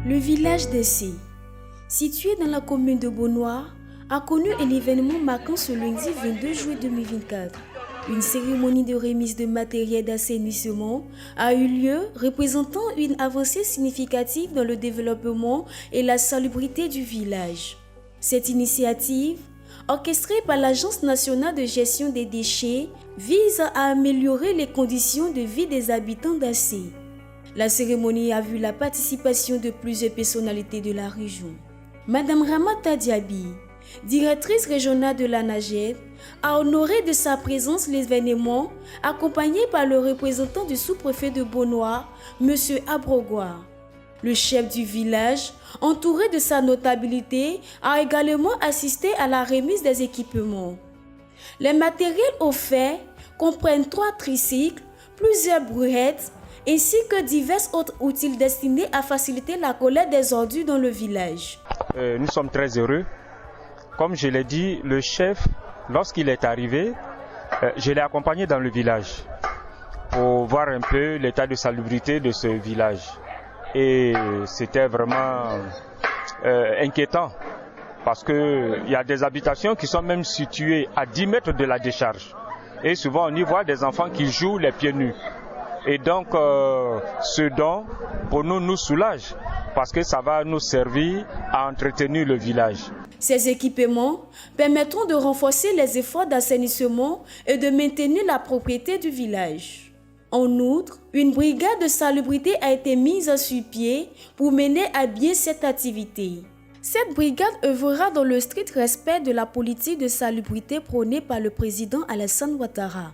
Le village d'Essé, situé dans la commune de Beaunois, a connu un événement marquant ce lundi 22 juillet 2024. Une cérémonie de remise de matériel d'assainissement a eu lieu, représentant une avancée significative dans le développement et la salubrité du village. Cette initiative, orchestrée par l'Agence nationale de gestion des déchets, vise à améliorer les conditions de vie des habitants d'Assé. La cérémonie a vu la participation de plusieurs personnalités de la région. Madame Ramata Diaby, directrice régionale de l'ANAGED, a honoré de sa présence l'événement, accompagnée par le représentant du sous-préfet de Beaunois, M. Abrogoire. Le chef du village, entouré de sa notabilité, a également assisté à la remise des équipements. Les matériels offerts comprennent 3 tricycles, plusieurs brouettes, ainsi que divers autres outils destinés à faciliter la collecte des ordures dans le village. Nous sommes très heureux. Comme je l'ai dit, le chef, lorsqu'il est arrivé, je l'ai accompagné dans le village pour voir un peu l'état de salubrité de ce village. Et c'était vraiment inquiétant parce qu'il y a des habitations qui sont même situées à 10 mètres de la décharge. Et souvent on y voit des enfants qui jouent les pieds nus. Et donc, ce don, pour nous soulage, parce que ça va nous servir à entretenir le village. Ces équipements permettront de renforcer les efforts d'assainissement et de maintenir la propriété du village. En outre, une brigade de salubrité a été mise sur pied pour mener à bien cette activité. Cette brigade œuvrera dans le strict respect de la politique de salubrité prônée par le président Alassane Ouattara.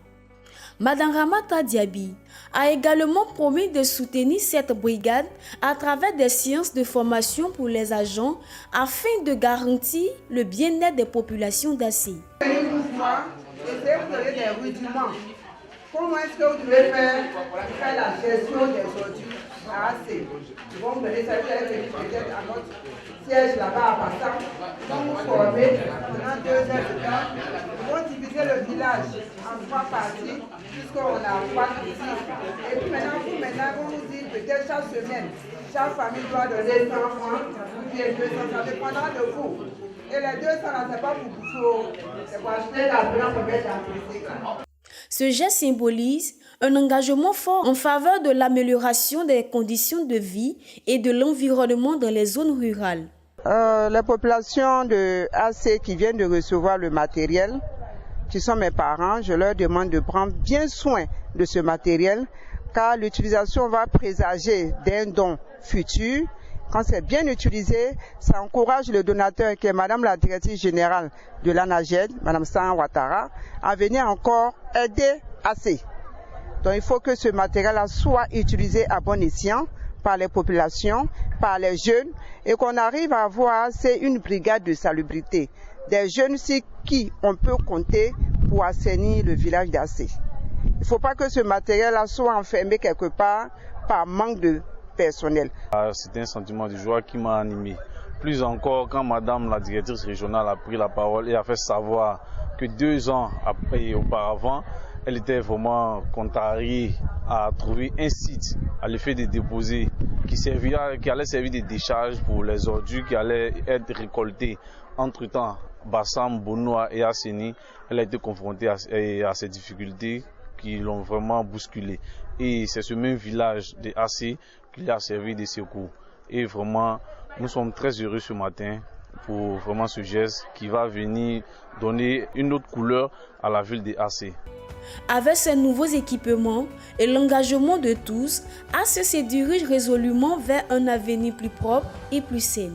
Madame Ramata Diaby a également promis de soutenir cette brigade à travers des séances de formation pour les agents afin de garantir le bien-être des populations d'Assé. Essayez de vous donner des rudiments. Comment est-ce que vous devez faire la gestion des ordures à Assé? Ils vont vous donner ça, vous allez venir peut-être à notre siège là-bas à Passant. Ils vont vous former pendant 2 heures de temps. Ils vont diviser le village en 3 parties, puisqu'on a 3 tricycles. Et puis maintenant, vous nous dites peut-être chaque semaine, chaque famille doit donner 100 francs, ou bien 200, ça dépendra de vous. Et les 200 là, c'est pas pour bouffer, c'est pour acheter la blanc pour mettre dans le tricycle. Ce geste symbolise un engagement fort en faveur de l'amélioration des conditions de vie et de l'environnement dans les zones rurales. Les populations de Assé qui viennent de recevoir le matériel, qui sont mes parents, je leur demande de prendre bien soin de ce matériel, car l'utilisation va présager d'un don futur. Quand c'est bien utilisé, ça encourage le donateur, qui est Madame la directrice générale de l'ANAGED, Madame San Ouattara, à venir encore aider Assé. Donc il faut que ce matériel-là soit utilisé à bon escient par les populations, par les jeunes, et qu'on arrive à avoir une brigade de salubrité. Des jeunes sur qui on peut compter pour assainir le village d'Assé. Il ne faut pas que ce matériel-là soit enfermé quelque part par manque de personnel. C'est un sentiment de joie qui m'a animé. Plus encore quand Madame la directrice régionale a pris la parole et a fait savoir que 2 ans auparavant, elle était vraiment contrariée à trouver un site à l'effet de déposer qui allait servir de décharge pour les ordures qui allaient être récoltées. Entre-temps, Bassam, Beaunois et Asséni, elle a été confrontée à ces difficultés qui l'ont vraiment bousculée. Et c'est ce même village de Assé qui a servi de secours. Et vraiment, nous sommes très heureux ce matin pour vraiment ce geste qui va venir donner une autre couleur à la ville de Assé. Avec ces nouveaux équipements et l'engagement de tous, Assé se dirige résolument vers un avenir plus propre et plus sain.